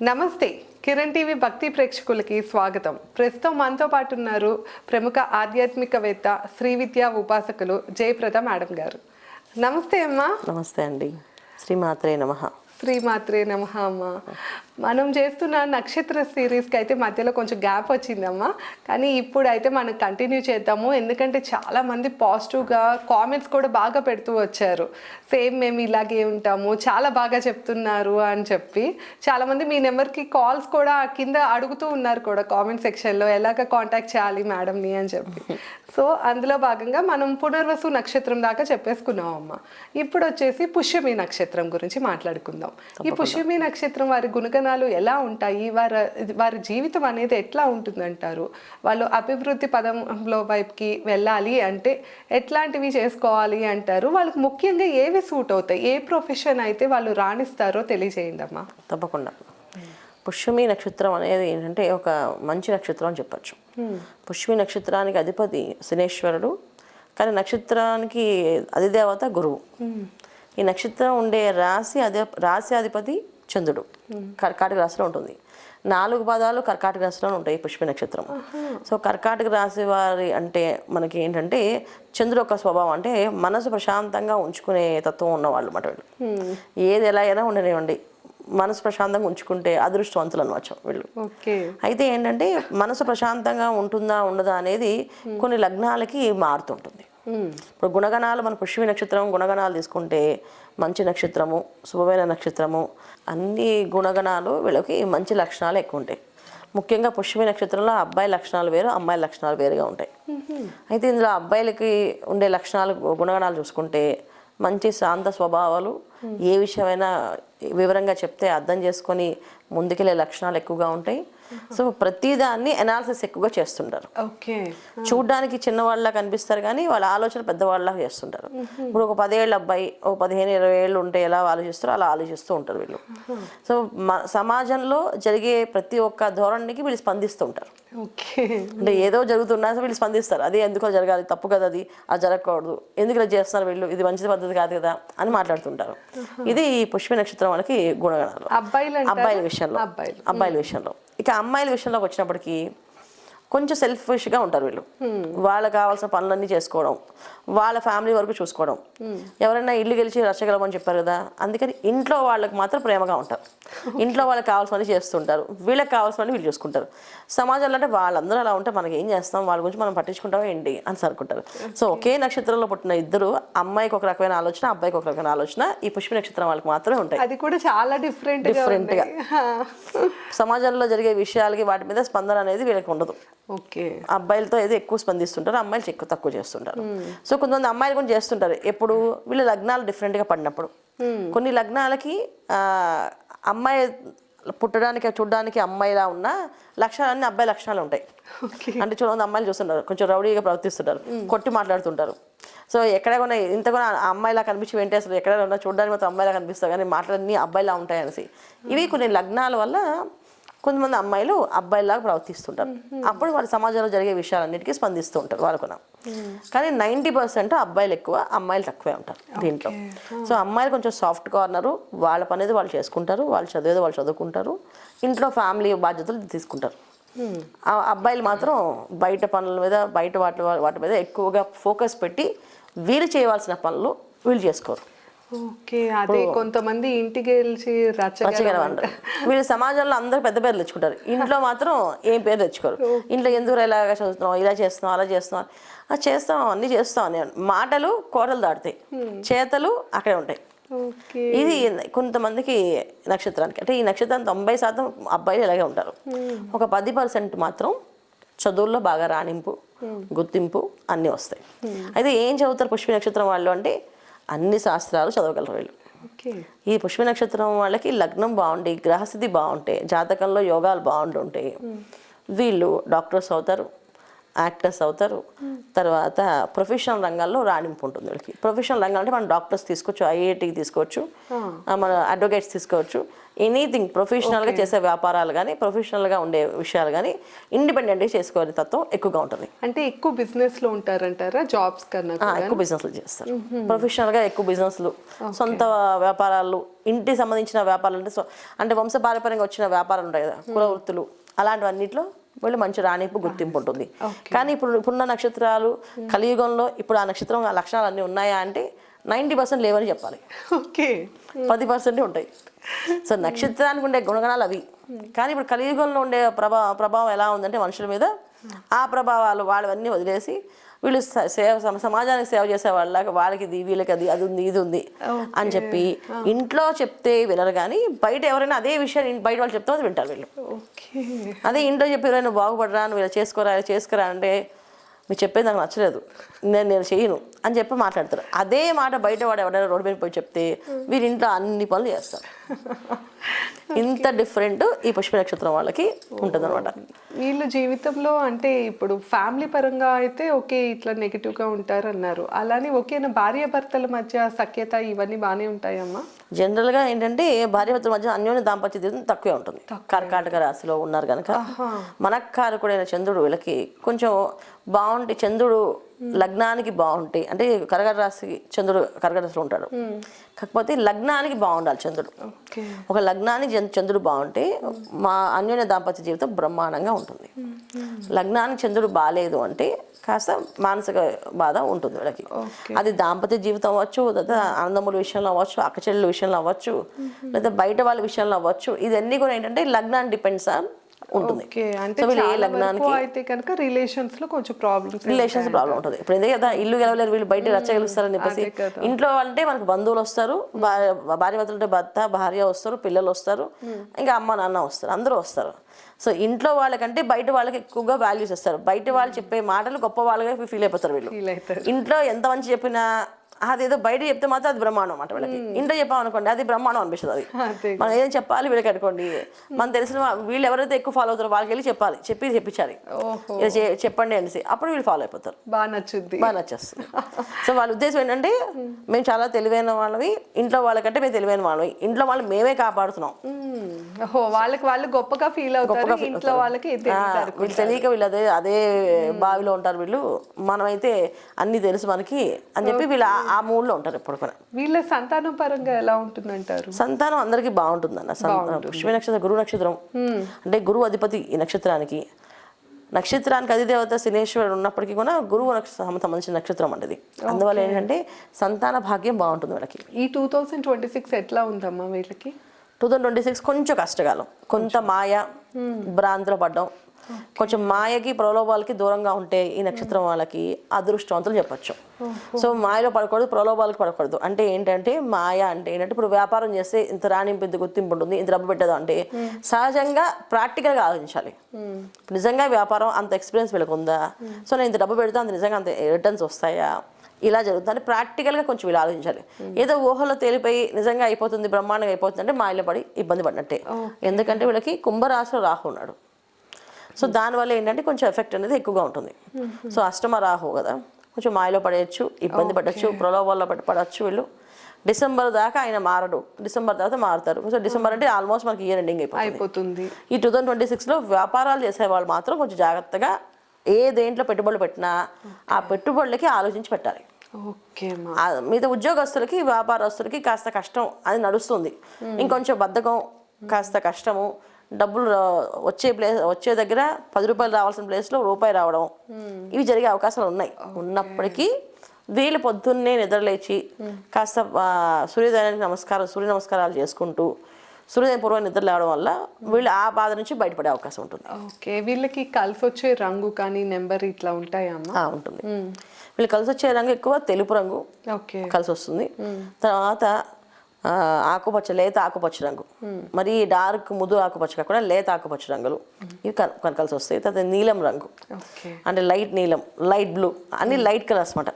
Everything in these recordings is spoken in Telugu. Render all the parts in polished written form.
నమస్తే కిరణ్ టీవీ భక్తి ప్రేక్షకులకి స్వాగతం. ప్రస్తుతం మనతో పాటు ఉన్నారు ప్రముఖ ఆధ్యాత్మికవేత్త శ్రీ విద్యా ఉపాసకులు జయప్రద మేడం గారు. నమస్తే అమ్మా. నమస్తే అండి. శ్రీమాత్రే నమః. శ్రీమాత్రే నమః. అమ్మ, మనం చేస్తున్న నక్షత్ర సిరీస్కి అయితే మధ్యలో కొంచెం గ్యాప్ వచ్చిందమ్మా, కానీ ఇప్పుడు అయితే మనం కంటిన్యూ చేద్దాము. ఎందుకంటే చాలామంది పాజిటివ్గా కామెంట్స్ కూడా బాగా పెడుతూ వచ్చారు. సేమ్ మేము ఇలాగే ఉంటాము, చాలా బాగా చెప్తున్నారు అని చెప్పి చాలామంది మీ నెంబర్కి కాల్స్ కూడా కింద అడుగుతూ ఉన్నారు కూడా కామెంట్ సెక్షన్లో, ఎలాగ కాంటాక్ట్ చేయాలి మేడంని అని చెప్పి. సో అందులో భాగంగా మనం పునర్వసు నక్షత్రం దాకా చెప్పేసుకున్నాం అమ్మ. ఇప్పుడు వచ్చేసి పుష్యమి నక్షత్రం గురించి మాట్లాడుకుందాం. ఈ పుష్యమి నక్షత్రం వారి గుణగణాలు ఎలా ఉంటాయి, వారి జీవితం అనేది ఎట్లా ఉంటుందంటారు, వాళ్ళు అభివృద్ధి పదంలో వైపుకి వెళ్ళాలి అంటే ఎట్లాంటివి చేసుకోవాలి అంటారు, వాళ్ళకి ముఖ్యంగా ఏవి సూట్ అవుతాయి, ఏ ప్రొఫెషన్ అయితే వాళ్ళు రాణిస్తారో తెలియజేయండి అమ్మా. తప్పకుండా. పుష్యమి నక్షత్రం అనేది ఏంటంటే ఒక మంచి నక్షత్రం అని చెప్పచ్చు. పుష్యమి నక్షత్రానికి అధిపతి శనేశ్వరుడు, కానీ నక్షత్రానికి అధిదేవత గురువు. ఈ నక్షత్రం ఉండే రాశి అధిపతి చంద్రుడు. కర్కాటక రాశిలో ఉంటుంది. 4 పాదాలు కర్కాటక రాశిలో ఉంటాయి పుష్యమి నక్షత్రం. సో కర్కాటక రాశి వారి అంటే మనకి ఏంటంటే చంద్రుడు ఒక స్వభావం అంటే మనసు ప్రశాంతంగా ఉంచుకునే తత్వం ఉన్నవాళ్ళు అన్నమాట వీళ్ళు. ఏది ఎలా అయినా ఉండనివ్వండి, మనసు ప్రశాంతంగా ఉంచుకుంటే అదృష్టవంతులు అనవచ్చు వీళ్ళు. అయితే ఏంటంటే మనసు ప్రశాంతంగా ఉంటుందా ఉండదా అనేది కొన్ని లగ్నాలకి మారుతుంటుంది. ఇప్పుడు గుణగణాలు మన పుష్యమి నక్షత్రం గుణగణాలు తీసుకుంటే మంచి నక్షత్రము, శుభమైన నక్షత్రము, అన్ని గుణగణాలు వీళ్ళకి మంచి లక్షణాలు ఎక్కువ ఉంటాయి. ముఖ్యంగా పుష్యమి నక్షత్రంలో అబ్బాయి లక్షణాలు వేరు, అమ్మాయి లక్షణాలు వేరుగా ఉంటాయి. అయితే ఇందులో అబ్బాయిలకి ఉండే లక్షణాలు గుణగణాలు చూసుకుంటే మంచి శాంత స్వభావాలు, ఏ విషయమైనా వివరంగా చెప్తే అర్థం చేసుకొని ముందుకెళ్ళే లక్షణాలు ఎక్కువగా ఉంటాయి. సో ప్రతిదాన్ని అనాలిసిస్ ఎక్కువగా చేస్తుంటారు. చూడ్డానికి చిన్నవాళ్ళ కనిపిస్తారు కానీ వాళ్ళ ఆలోచన పెద్దవాళ్ళ చేస్తుంటారు. ఇప్పుడు ఒక 10 ఏళ్ళ అబ్బాయి ఒక 15-20 ఏళ్ళు ఉంటే ఎలా ఆలోచిస్తారో అలా ఆలోచిస్తూ ఉంటారు వీళ్ళు. సో సమాజంలో జరిగే ప్రతి ఒక్క ధోరణికి వీళ్ళు స్పందిస్తూ ఉంటారు. అంటే ఏదో జరుగుతున్నా వీళ్ళు స్పందిస్తారు. అది ఎందుకో జరగాలి, తప్పు కదా, అది జరగకూడదు, ఎందుకు ఇలా చేస్తున్నారు వీళ్ళు, ఇది మంచి పద్ధతి కాదు కదా అని మాట్లాడుతుంటారు. ఇది పుష్యమి నక్షత్రం వాళ్ళకి గుణగణాలు అబ్బాయిల విషయంలో. ఇక అమ్మాయిల విషయంలోకి వచ్చినప్పటికీ కొంచెం సెల్ఫిష్గా ఉంటారు వీళ్ళు. వాళ్ళకి కావాల్సిన పనులన్నీ చేసుకోవడం, వాళ్ళ ఫ్యామిలీ వరకు చూసుకోవడం. ఎవరైనా ఇల్లు గెలిచి రచ్చగలమని చెప్పారు కదా, అందుకని ఇంట్లో వాళ్ళకి మాత్రం ప్రేమగా ఉంటారు. ఇంట్లో వాళ్ళకి కావాల్సినవి చేస్తుంటారు, వీళ్ళకి కావాల్సినవి వీళ్ళు చూసుకుంటారు. సమాజంలో అంటే వాళ్ళందరూ అలా ఉంటే మనకి ఏం చేస్తాం, వాళ్ళ గురించి మనం పట్టించుకుంటాం ఏంటి అని సరుకుంటారు. సో ఒకే నక్షత్రంలో పుట్టిన ఇద్దరు, అమ్మాయికి ఒక రకమైన ఆలోచన, అబ్బాయికి ఒక రకమైన ఆలోచన, ఈ పుష్యమి నక్షత్రం వాళ్ళకి మాత్రమే ఉంటాయి. అది కూడా చాలా డిఫరెంట్గా సమాజంలో జరిగే విషయాలకి వాటి మీద స్పందన అనేది వీళ్ళకి ఉండదు. అబ్బాయిలతో ఏదో ఎక్కువ స్పందిస్తుంటారు, అమ్మాయిలు ఎక్కువ తక్కువ చేస్తుంటారు. సో కొంతమంది అమ్మాయిలు కూడా చేస్తుంటారు. ఎప్పుడు వీళ్ళ లగ్నాలు డిఫరెంట్గా పడినప్పుడు. కొన్ని లగ్నాలకి అమ్మాయి పుట్టడానికి చూడడానికి అమ్మాయిలా ఉన్న లక్షణాలన్నీ అబ్బాయి లక్షణాలు ఉంటాయి. అంటే చూడండి, అమ్మాయిలు చూస్తుంటారు కొంచెం రౌడీగా ప్రవర్తిస్తుంటారు, కొట్టి మాట్లాడుతుంటారు. సో ఎక్కడ కూడా ఇంత కూడా అమ్మాయిలా కనిపించి వెంటే అసలు ఎక్కడ ఉన్నా చూడడానికి మాత్రం అమ్మాయిలా కనిపిస్తారు, కానీ మాట్లాడని అబ్బాయిలా ఉంటాయి అనేసి. ఇవి కొన్ని లగ్నాల వల్ల కొంతమంది అమ్మాయిలు అబ్బాయిలాగా ప్రవర్తిస్తుంటారు. అప్పుడు వాళ్ళ సమాజంలో జరిగే విషయాలన్నిటికీ స్పందిస్తూ ఉంటారు వాళ్ళకున్నా. కానీ 90% అబ్బాయిలు ఎక్కువ, అమ్మాయిలు తక్కువే ఉంటారు దీంట్లో. సో అమ్మాయిలు కొంచెం సాఫ్ట్ కార్నరు, వాళ్ళ పని అనేది వాళ్ళు చేసుకుంటారు, వాళ్ళు చదివేది వాళ్ళు చదువుకుంటారు, ఇంట్లో ఫ్యామిలీ బాధ్యతలు తీసుకుంటారు. అబ్బాయిలు మాత్రం బయట పనుల మీద, బయట వాటి మీద ఎక్కువగా ఫోకస్ పెట్టి వీళ్ళు చేయవలసిన పనులు వీళ్ళు చేసుకోరు. కొంతమంది ఇంటికి వెళ్ళి వీళ్ళు సమాజంలో అందరూ పెద్ద పేర్లు తెచ్చుకుంటారు, ఇంట్లో మాత్రం ఏం పేరు తెచ్చుకోరు. ఇంట్లో ఎందుకు ఇలాగ చదువుతున్నాం, ఇలా చేస్తున్నాం, అలా చేస్తున్నాం, అది చేస్తాం, అన్ని చేస్తాం అని మాటలు కోటలు దాటుతాయి, చేతలు అక్కడే ఉంటాయి. ఇది కొంతమందికి నక్షత్రానికి. అంటే ఈ నక్షత్రం 90% అబ్బాయిలు ఇలాగే ఉంటారు. ఒక 10% మాత్రం చదువుల్లో బాగా రాణింపు, గుర్తింపు అన్నీ వస్తాయి. అయితే ఏం చదువుతారు పుష్యమి నక్షత్రం వాళ్ళు అంటే అన్ని శాస్త్రాలు చదవగలరు వీళ్ళు. ఈ పుష్యమి నక్షత్రం వాళ్ళకి లగ్నం బాగుండి, గ్రహస్థితి బాగుంటే, జాతకంలో యోగాలు బాగుంటుంటే వీళ్ళు డాక్టర్స్ అవుతారు, యాక్టర్స్ అవుతారు. తర్వాత ప్రొఫెషనల్ రంగాల్లో రాణింపు ఉంటుంది వీళ్ళకి. ప్రొఫెషనల్ రంగాలు అంటే మనం డాక్టర్స్ తీసుకోవచ్చు, ఐఐటికి తీసుకోవచ్చు, మన అడ్వకేట్స్ తీసుకోవచ్చు. ఎనీథింగ్ ప్రొఫెషనల్గా చేసే వ్యాపారాలు కానీ, ప్రొఫెషనల్గా ఉండే విషయాలు కానీ ఇండిపెండెంట్గా చేసుకోవాలి తత్వం ఎక్కువగా ఉంటుంది. అంటే ఎక్కువ బిజినెస్లో ఉంటారంటారా జాబ్స్ కన్నా? ఎక్కువ బిజినెస్లు చేస్తారు. ప్రొఫెషనల్గా ఎక్కువ బిజినెస్లు, సొంత వ్యాపారాలు, ఇంటికి సంబంధించిన వ్యాపారాలు అంటే అంటే వంశపారంపర్యంగా వచ్చిన వ్యాపారాలు ఉంటాయి కదా, కుల వృత్తులు, అలాంటివన్నిట్లో వీళ్ళు మంచి రాణింపు గుర్తింపు ఉంటుంది. కానీ ఇప్పుడున్న నక్షత్రాలు కలియుగంలో ఇప్పుడు ఆ నక్షత్రం ఆ లక్షణాలు అన్నీ ఉన్నాయా అంటే 90% లేవని చెప్పాలి. ఓకే, 10% ఉంటాయి. సో నక్షత్రానికి ఉండే గుణగణాలు అవి. కానీ ఇప్పుడు కలియుగంలో ఉండే ప్రభావం ఎలా ఉందంటే మనుషుల మీద, ఆ ప్రభావాలు వాళ్ళవన్నీ వదిలేసి వీళ్ళు సమాజానికి సేవ చేసే వాళ్ళకి ఇది, వీళ్ళకి అది ఉంది, ఇది ఉంది అని చెప్పి ఇంట్లో చెప్తే వినరు. కానీ బయట ఎవరైనా అదే విషయాన్ని బయట వాళ్ళు చెప్తే అది వింటారు వీళ్ళు. అదే ఇంట్లో చెప్పి ఎవరైనా బాగుపడరా, నువ్వు ఇలా చేసుకురా అంటే మీరు చెప్పేది నాకు నచ్చలేదు, నేను చేయను అని చెప్పి మాట్లాడతారు. అదే మాట బయట వాడు ఎవరైనా రోడ్డు మీద పోయి చెప్తే వీరి ఇంట్లో అన్ని పనులు చేస్తారు. ఇంత డిఫరెంట్ ఈ పుష్య నక్షత్రం వాళ్ళకి ఉంటుంది అనమాట. వీళ్ళ జీవితంలో అంటే ఇప్పుడు ఫ్యామిలీ పరంగా అయితే ఓకే ఇట్లా నెగిటివ్గా ఉంటారు అన్నారు, అలానే ఓకేనా భార్యాభర్తల మధ్య సఖ్యత ఇవన్నీ బాగానే ఉంటాయమ్మా? జనరల్గా ఏంటంటే భార్యాభర్తల మధ్య అన్యోన్య దాంపత్య జీవితం తక్కువే ఉంటుంది. కర్కాటక రాశిలో ఉన్నారు కనుక మనకారకుడైన చంద్రుడు వీళ్ళకి కొంచెం బాగుంటే, చంద్రుడు లగ్నానికి బాగుంటే, అంటే కర్కాటక రాశి చంద్రుడు కర్కాటక రాశిలో ఉంటాడు, కాకపోతే లగ్నానికి బాగుండాలి చంద్రుడు. ఒక లగ్నానికి చంద్రుడు బాగుంటే మా అన్యోన్య దాంపత్య జీవితం బ్రహ్మాండంగా ఉంటుంది. లగ్నానికి చంద్రుడు బాగాలేదు అంటే కాస్త మానసిక బాధ ఉంటుంది వీళ్ళకి. అది దాంపత్య జీవితం అవ్వచ్చు, లేదా అన్నదమ్ముల విషయంలో అవ్వచ్చు, అక్కచెల్లెల విషయంలో అవ్వచ్చు, లేదా బయట వాళ్ళ విషయంలో అవ్వచ్చు. ఇదన్నీ కూడా ఏంటంటే లగ్నాన్ని డిపెండ్స్ ఆన్ ఉంటుంది. రిలేషన్స్ ప్రాబ్లం ఉంటుంది. ఇప్పుడు ఇదే కదా, ఇల్లు గెలవలేరు వీళ్ళు, బయట రచ్చగలుస్తారని చెప్పేసి ఇంట్లో అంటే మనకు బంధువులు వస్తారు, భార్య భర్తలుంటే భర్త భార్య వస్తారు, పిల్లలు వస్తారు, ఇంకా అమ్మ నాన్న వస్తారు, అందరూ వస్తారు. సో ఇంట్లో వాళ్ళకంటే బయట వాళ్ళకి ఎక్కువగా వాల్యూస్ ఇస్తారు. బయట వాళ్ళు చెప్పే మాటలు గొప్ప వాళ్ళగా ఫీల్ అయిపోతారు వీళ్ళు. ఇంట్లో ఎంత మంచి చెప్పినా అదేదో బయట చెప్తే మాత్రం అది బ్రహ్మాండం అన్నమాట వీళ్ళకి. ఇంట్లో చెప్పామనుకోండి అది బ్రహ్మాండం అనిపిస్తుంది. అది మనం ఏం చెప్పాలి వీళ్ళకి అనుకోండి, మనం తెలిసిన వీళ్ళు ఎవరైతే ఎక్కువ ఫాలో అవుతారో వాళ్ళకి వెళ్ళి చెప్పాలి, చెప్పించాలి, చెప్పండి అనేసి, అప్పుడు వీళ్ళు ఫాలో అయిపోతారు. బాగా నచ్చేస్తుంది. సో వాళ్ళ ఉద్దేశం ఏంటంటే మేము చాలా తెలివైన వాళ్ళవి, ఇంట్లో వాళ్ళకంటే మేము తెలివైన వాళ్ళవి, ఇంట్లో వాళ్ళు మేమే కాపాడుతున్నాం, వాళ్ళు గొప్పగా ఫీల్ అవుతారు, ఇంట్లో వాళ్ళకి వీళ్ళు తెలియక వీళ్ళు అదే బావిలో ఉంటారు వీళ్ళు, మనమైతే అన్ని తెలుసు మనకి అని చెప్పి వీళ్ళు ఆ మూడ్లో ఉంటారు ఎప్పుడు కూడా. వీళ్ళ సంతానం పరంగా ఎలా ఉంటుందంటారు? సంతానం అందరికీ బాగుంటుంది అన్న. పుష్య నక్షత్రం గురు నక్షత్రం అంటే గురువు అధిపతి ఈ నక్షత్రానికి. నక్షత్రానికి అధిదేవత శనేశ్వరుడు ఉన్నప్పటికీ కూడా గురువు సంబంధించిన నక్షత్రం అంటది. అందువల్ల ఏంటంటే సంతాన భాగ్యం బాగుంటుంది వీళ్ళకి. ఈ 2026 ఎట్లా ఉందమ్మా వీళ్ళకి? 2026 కొంచెం కష్టకాలం, కొంత మాయ భ్రాంతిలో పడ్డం, కొంచెం మాయకి ప్రలోభాలకి దూరంగా ఉంటే ఈ నక్షత్రం వాళ్ళకి అదృష్టవంతులు చెప్పచ్చు. సో మాయలో పడకూడదు, ప్రలోభాలకు పడకూడదు. అంటే ఏంటంటే మాయ అంటే ఏంటంటే ఇప్పుడు వ్యాపారం చేస్తే ఇంత రాణింపు, ఇంత గుర్తింపు ఉంటుంది, ఇంత డబ్బు పెట్టదు అంటే సహజంగా ప్రాక్టికల్గా ఆలోచించాలి. నిజంగా వ్యాపారం అంత ఎక్స్పీరియన్స్ వీళ్ళకి ఉందా, సో నేను ఇంత డబ్బు పెడతా అంత నిజంగా అంత రిటర్న్స్ వస్తాయా, ఇలా జరుగుతుంది. ప్రాక్టికల్గా కొంచెం వీళ్ళు ఆలోచించాలి. ఏదో ఊహలో తేలిపోయి నిజంగా అయిపోతుంది, బ్రహ్మాండంగా అయిపోతుంది అంటే మాయలో పడి ఇబ్బంది పడినట్టే. ఎందుకంటే వీళ్ళకి కుంభరాశిలో రాహు ఉన్నాడు. సో దానివల్ల ఏంటంటే కొంచెం ఎఫెక్ట్ అనేది ఎక్కువగా ఉంటుంది. సో అష్టమ రాహు కదా, కొంచెం మాయలో పడేయచ్చు, ఇబ్బంది పడవచ్చు, ప్రలోభాల్లో పడవచ్చు వీళ్ళు. డిసెంబర్ దాకా ఆయన మారడు, డిసెంబర్ తర్వాత మారుతారు. సో డిసెంబర్ అంటే ఆల్మోస్ట్ మనకి ఇయర్ ఎండింగ్ అయిపోతుంది. ఈ 2026లో వ్యాపారాలు చేసే వాళ్ళు మాత్రం కొంచెం జాగ్రత్తగా ఏ దేంట్లో పెట్టుబడులు పెట్టినా ఆ పెట్టుబడులకి ఆలోచించి పెట్టాలి. మిగతా ఉద్యోగస్తులకి వ్యాపారస్తులకి కాస్త కష్టం అది నడుస్తుంది. ఇంకొంచెం బద్ధకం, కాస్త కష్టము, డబ్బులు వచ్చే దగ్గర 10 రూపాయలు రావాల్సిన ప్లేస్లో రూపాయి రావడం, ఇవి జరిగే అవకాశాలు ఉన్నప్పటికీ వీళ్ళు పొద్దున్నే నిద్రలేచి కాస్త సూర్యోదయానికి సూర్య నమస్కారాలు చేసుకుంటూ సూర్యోదయం పూర్వం నిద్ర లేవడం వల్ల వీళ్ళు ఆ బాధ నుంచి బయటపడే అవకాశం ఉంటుంది. ఓకే, వీళ్ళకి కలిసి వచ్చే రంగు కానీ నెంబర్ ఇట్లా ఉంటాయమ్మా? ఉంటుంది. వీళ్ళు కలిసి వచ్చే రంగు ఎక్కువ తెలుపు రంగు కలిసి వస్తుంది. తర్వాత ఆకుపచ్చ, లేత ఆకుపచ్చ రంగు, మరి డార్క్ ముదు ఆకుపచ్చ కాకుండా లేత ఆకుపచ్చ రంగులు ఇవి కలిసి వస్తాయి. తర్వాత నీలం రంగు అంటే లైట్ నీలం, లైట్ బ్లూ, అన్ని లైట్ కలర్స్ అనమాట.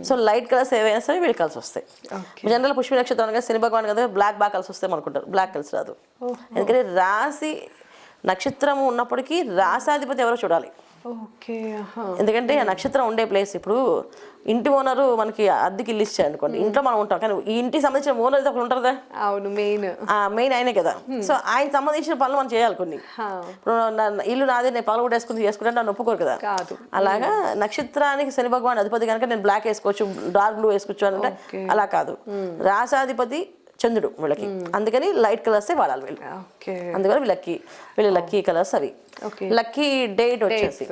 సో లైట్ కలర్స్ ఏవైనా సరే వీళ్ళు కలిసి వస్తాయి. జనరల్ పుష్య నక్షత్రం కదా, శని భగవాన్ కదా, బ్లాక్ బాగా కలిసి వస్తాయి అనుకుంటారు. బ్లాక్ కలిసి రాదు. ఎందుకంటే రాశి నక్షత్రం ఉన్నప్పటికీ రాశాధిపతి ఎవరో చూడాలి. ఓకే. ఆహా. ఎందుకంటే ఆ నక్షత్రం ఉండే ప్లేస్ ఇప్పుడు ఇంటి ఓనరు మనకి అద్దెకి ఇల్లు ఇచ్చారు అనుకోండి, ఇంట్లో మనం ఉంటాం, కానీ ఈ ఇంటికి సంబంధించిన ఓనర్ అయితే ఒకరు ఉంటారు కదా, అవును, మెయిన్. మెయిన్ ఆయనే కదా. సో ఆయన సంబంధించిన పనులు మనం చేయాలి కొన్ని. ఇప్పుడు ఇల్లు నాది, నేను పగలు కూడా చేసుకుంటే నన్ను ఒప్పుకోరు కదా. కాదు. అలాగా నక్షత్రానికి శని భగవాన్ అధిపతి కనుక నేను బ్లాక్ వేసుకోవచ్చు, డార్క్ బ్లూ వేసుకోవచ్చు అంటే అలా కాదు. రాసాధిపతి చంద్రుడు వీళ్ళకి, అందుకని లైట్ కలర్సే వాడాలి వీళ్ళు. ఓకే. అందుకని వీళ్ళ లక్కీ కలర్స్ అవి. లక్కీ డేట్ వచ్చేసి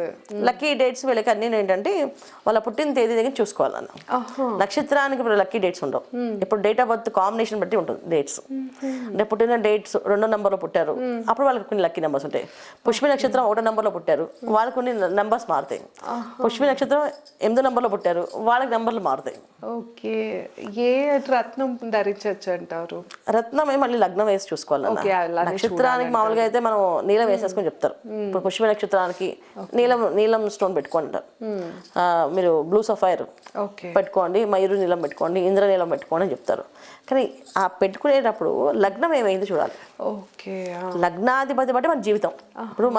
లక్కీ డేట్స్ వీళ్ళకి అన్ని ఏంటంటే వాళ్ళ పుట్టిన తేదీ దగ్గర చూసుకోవాలన్న. నక్షత్రానికి ఇప్పుడు లక్కీ డేట్స్ ఉండవు. ఇప్పుడు డేట్ ఆఫ్ బర్త్ కాంబినేషన్ బట్టి ఉంటుంది డేట్స్. అంటే పుట్టిన డేట్స్ 2వ నెంబర్లో పుట్టారు, అప్పుడు వాళ్ళకి కొన్ని లక్కీ నెంబర్స్ ఉంటాయి. పుష్మి నక్షత్రం 1వ నెంబర్లో పుట్టారు, వాళ్ళకి కొన్ని నెంబర్స్ మారుతాయి. పుష్మి నక్షత్రం 8వ నెంబర్లో పుట్టారు, వాళ్ళకి నెంబర్లు మారుతాయి. ఓకే. ఏ రత్నం ధరించవచ్చు అంటారు? రత్నమే మళ్ళీ లగ్నం వేసి చూసుకోవాలి. నక్షత్రానికి మామూలుగా అయితే మనం నీలం వేసేసుకొని చెప్తారు. ఇప్పుడు పుష్ప నక్షత్రానికి నీలం స్టోన్ పెట్టుకుంటారు. మీరు బ్లూ సఫైర్ పెట్టుకోండి, మయూరు నీలం పెట్టుకోండి, ఇంద్ర నీలం పెట్టుకోండి అని చెప్తారు. కానీ ఆ పెట్టుకునేటప్పుడు లగ్నం ఏమైంది చూడాలి. ఓకే. లగ్నాధిపతి బట్టి మన జీవితం. ఇప్పుడు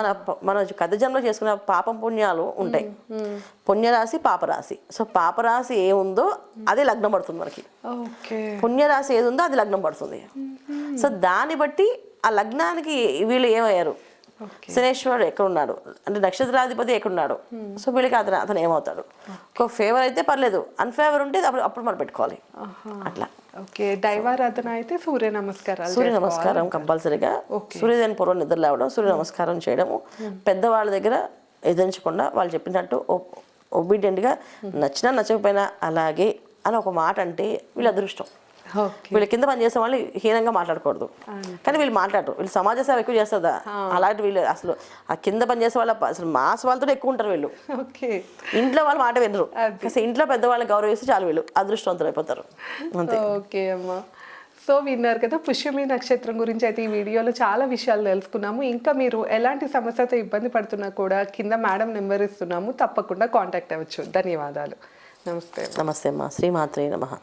మన కథ జన్మలో చేసుకున్న పాపం పుణ్యాలు ఉంటాయి. పుణ్యరాశి పాపరాశి. సో పాపరాశి ఏముందో అదే లగ్నం పడుతుంది మనకి. పుణ్యరాశి ఏది ఉందో అది లగ్నం పడుతుంది. సో దాన్ని బట్టి ఆ లగ్నానికి వీళ్ళు ఏమయ్యారు, శనేశ్వరుడు ఎక్కడున్నాడు అంటే నక్షత్రాధిపతి ఎక్కడున్నాడు, సో వీళ్ళకి అతను ఏమవుతాడు. ఒక ఫేవర్ అయితే పర్లేదు, అన్ఫేవర్ ఉంటే అప్పుడు మనం పెట్టుకోవాలి అట్లా. ఓకే. దైవారాధన అయితే సూర్య నమస్కారం కంపల్సరీగా. సూర్యోదయం పూర్వం నిద్ర లేవడం, సూర్య నమస్కారం చేయడము, పెద్దవాళ్ళ దగ్గర ఎదిరించకుండా వాళ్ళు చెప్పినట్టు ఒబీడియంట్గా నచ్చినా నచ్చకపోయినా అలాగే అని ఒక మాట అంటే వీళ్ళ అదృష్టం. వీళ్ళ కింద పని చేసే వాళ్ళు హీనంగా మాట్లాడకూడదు, కానీ వీళ్ళు మాట్లాడరు. వీళ్ళు సమాజ సేవ ఎక్కువ చేస్తుందా, అలాంటి వీళ్ళు అసలు ఆ కింద పని చేసే వాళ్ళ అసలు మాస్ వాళ్ళతో ఎక్కువ ఉంటారు వీళ్ళు. ఇంట్లో వాళ్ళు మాట వినరు, అసలు ఇంట్లో పెద్దవాళ్ళని గౌరవిస్తే చాలు వీళ్ళు అదృష్టవంతులు అయిపోతారు అంతే. ఓకే అమ్మా. సో విన్నారు కదా, పుష్యమి నక్షత్రం గురించి అయితే ఈ వీడియోలో చాలా విషయాలు తెలుసుకున్నాము. ఇంకా మీరు ఎలాంటి సమస్యతో ఇబ్బంది పడుతున్నా కూడా కింద మేడం నెంబర్ ఇస్తున్నాము, తప్పకుండా కాంటాక్ట్ అవ్వచ్చు. ధన్యవాదాలు. నమస్తే. నమస్తే అమ్మా. శ్రీమాత్రే నమః.